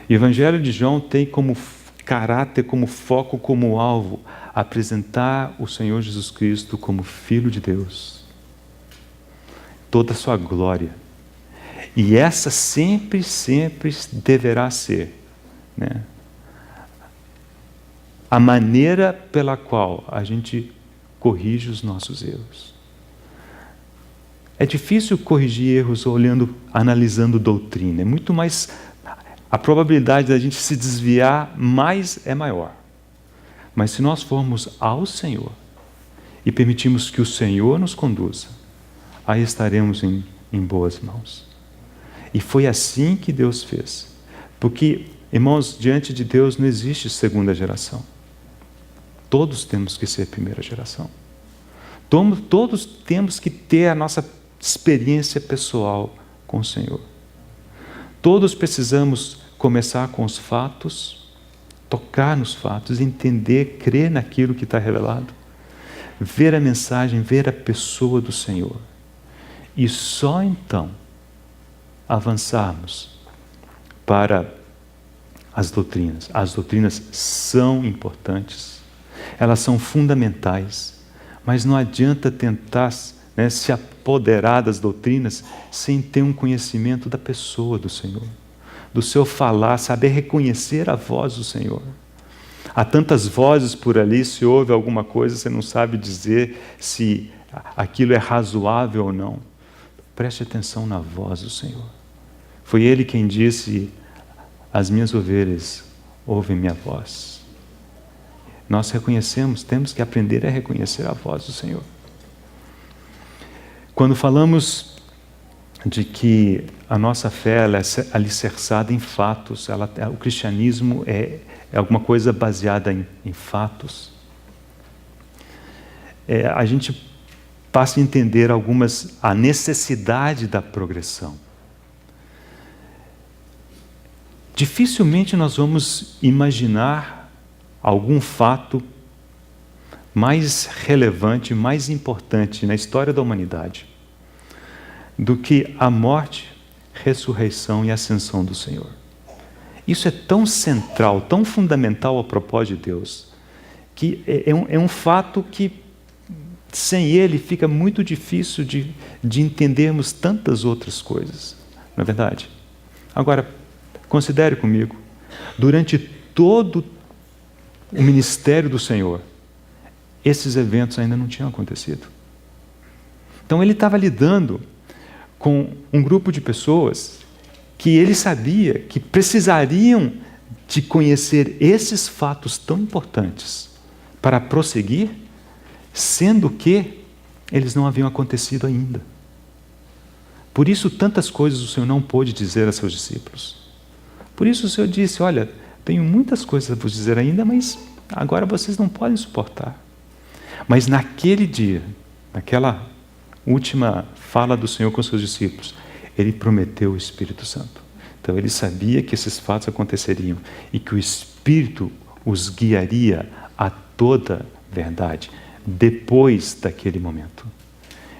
E o Evangelho de João tem como caráter, como foco, como alvo, apresentar o Senhor Jesus Cristo como Filho de Deus. Toda a sua glória. E essa sempre deverá ser, a maneira pela qual a gente corrige os nossos erros. É difícil corrigir erros analisando doutrina. É muito mais... A probabilidade da gente se desviar é maior. Mas se nós formos ao Senhor e permitirmos que o Senhor nos conduza, aí estaremos em boas mãos. E foi assim que Deus fez. Porque, irmãos, diante de Deus não existe segunda geração. Todos temos que ser primeira geração. Todos temos que ter a nossa experiência pessoal com o Senhor. Todos precisamos começar com os fatos, tocar nos fatos, entender, crer naquilo que está revelado, ver a mensagem, ver a pessoa do Senhor. E só então avançarmos para as doutrinas. As doutrinas são importantes, elas são fundamentais, mas não adianta tentar se apoderar das doutrinas sem ter um conhecimento da pessoa do Senhor, do seu falar, saber reconhecer a voz do Senhor. Há tantas vozes por ali, se ouve alguma coisa, você não sabe dizer se aquilo é razoável ou não. Preste atenção na voz do Senhor. Foi Ele quem disse, as minhas ovelhas ouvem minha voz. Nós reconhecemos, temos que aprender a reconhecer a voz do Senhor. Quando falamos de que a nossa fé ela é alicerçada em fatos, o cristianismo é alguma coisa baseada em fatos, a gente passa a entender a necessidade da progressão. Dificilmente nós vamos imaginar algum fato mais relevante, mais importante na história da humanidade do que a morte, ressurreição e ascensão do Senhor. Isso é tão central, tão fundamental ao propósito de Deus, que é um fato que, sem ele, fica muito difícil de entendermos tantas outras coisas. Não é verdade? Agora, considere comigo, durante todo o ministério do Senhor, esses eventos ainda não tinham acontecido. Então ele estava lidando com um grupo de pessoas que ele sabia que precisariam de conhecer esses fatos tão importantes para prosseguir, sendo que eles não haviam acontecido ainda. Por isso tantas coisas o Senhor não pôde dizer a seus discípulos. Por isso o Senhor disse, olha, tenho muitas coisas a vos dizer ainda, mas agora vocês não podem suportar. Mas naquele dia, naquela última fala do Senhor com seus discípulos, Ele prometeu o Espírito Santo. Então Ele sabia que esses fatos aconteceriam e que o Espírito os guiaria a toda verdade, depois daquele momento.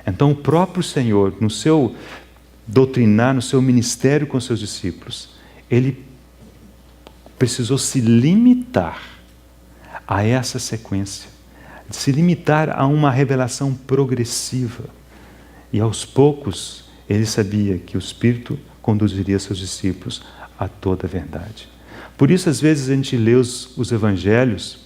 Então o próprio Senhor, no seu doutrinar, no seu ministério com seus discípulos, Ele precisou se limitar a essa sequência, se limitar a uma revelação progressiva. E aos poucos, ele sabia que o Espírito conduziria seus discípulos a toda a verdade. Por isso, às vezes, a gente lê os evangelhos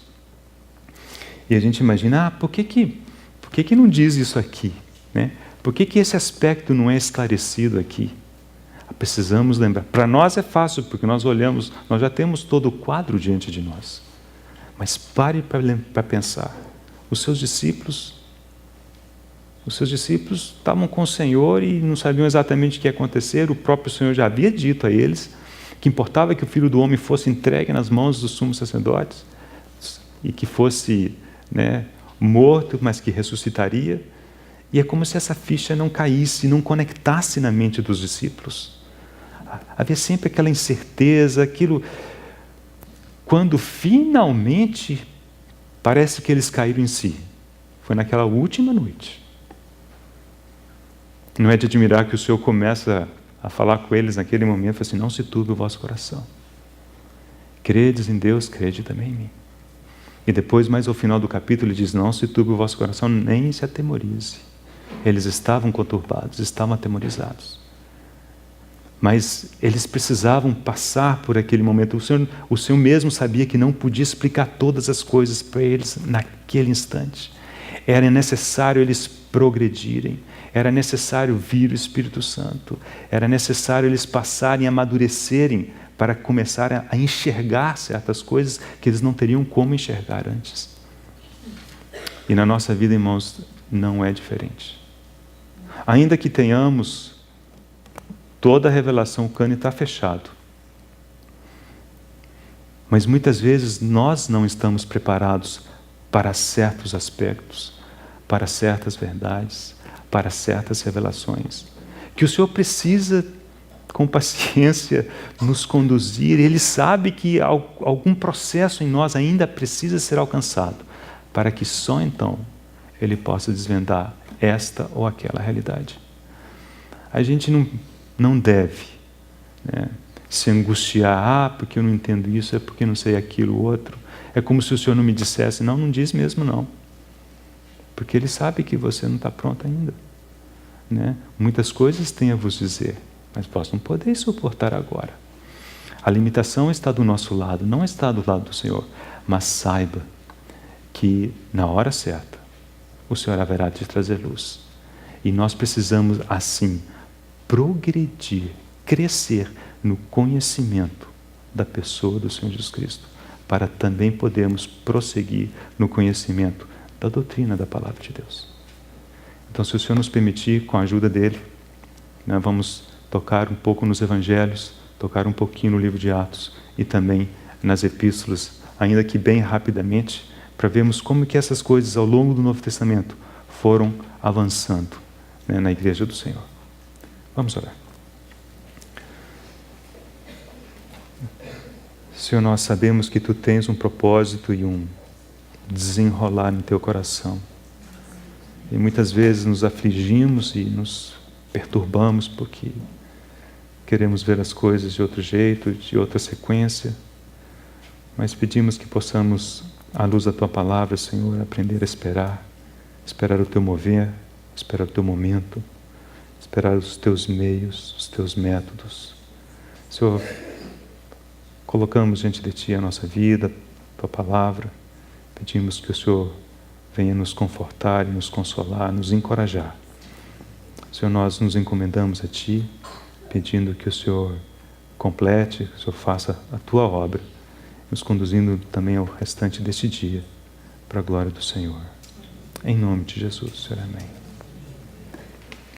e a gente imagina, por que não diz isso aqui? Né? Por que esse aspecto não é esclarecido aqui? Precisamos lembrar. Para nós é fácil, porque nós olhamos, nós já temos todo o quadro diante de nós. Mas pare para pensar. Os seus discípulos estavam com o Senhor e não sabiam exatamente o que ia acontecer. O próprio Senhor já havia dito a eles que importava que o Filho do Homem fosse entregue nas mãos dos sumos sacerdotes e que fosse, morto, mas que ressuscitaria. E é como se essa ficha não caísse, não conectasse na mente dos discípulos. Havia sempre aquela incerteza, aquilo... Quando finalmente parece que eles caíram em si. Foi naquela última noite. Não é de admirar que o Senhor começa a falar com eles naquele momento, fala assim, não se turbe o vosso coração. Credes em Deus, crede também em mim. E depois, mais ao final do capítulo, ele diz, não se turbe o vosso coração, nem se atemorize. Eles estavam conturbados, estavam atemorizados. Mas eles precisavam passar por aquele momento. O Senhor mesmo sabia que não podia explicar todas as coisas para eles naquele instante. Era necessário eles progredirem. Era necessário vir o Espírito Santo. Era necessário eles passarem, amadurecerem para começar a enxergar certas coisas que eles não teriam como enxergar antes. E na nossa vida, irmãos, não é diferente. Ainda que tenhamos toda a revelação, o cano está fechado. Mas muitas vezes nós não estamos preparados para certos aspectos, para certas verdades, para certas revelações. Que o Senhor precisa, com paciência, nos conduzir. Ele sabe que algum processo em nós ainda precisa ser alcançado, para que só então Ele possa desvendar esta ou aquela realidade. A gente não deve se angustiar, porque eu não entendo isso, é porque eu não sei aquilo outro. É como se o Senhor não me dissesse, não diz mesmo não. Porque Ele sabe que você não está pronto ainda. Muitas coisas tem a vos dizer, mas vós não podeis suportar agora. A limitação está do nosso lado, não está do lado do Senhor. Mas saiba que na hora certa, o Senhor haverá de trazer luz. E nós precisamos, assim, progredir, crescer no conhecimento da pessoa do Senhor Jesus Cristo, para também podermos prosseguir no conhecimento da doutrina da Palavra de Deus. Então, se o Senhor nos permitir, com a ajuda dele, nós vamos tocar um pouco nos Evangelhos, tocar um pouquinho no livro de Atos e também nas Epístolas, ainda que bem rapidamente, para vermos como que essas coisas ao longo do Novo Testamento foram avançando, né, na Igreja do Senhor. Vamos orar. Senhor, nós sabemos que Tu tens um propósito e um desenrolar no Teu coração. E muitas vezes nos afligimos e nos perturbamos porque queremos ver as coisas de outro jeito, de outra sequência. Mas pedimos que possamos, à luz da Tua Palavra, Senhor, aprender a esperar. Esperar o Teu mover, esperar o Teu momento, esperar os Teus meios, os Teus métodos. Senhor, colocamos diante de Ti a nossa vida, a Tua Palavra. Pedimos que o Senhor venha nos confortar e nos consolar, nos encorajar. Senhor, nós nos encomendamos a Ti, pedindo que o Senhor complete, que o Senhor faça a Tua obra, nos conduzindo também ao restante deste dia, para a glória do Senhor. Em nome de Jesus, Senhor, amém.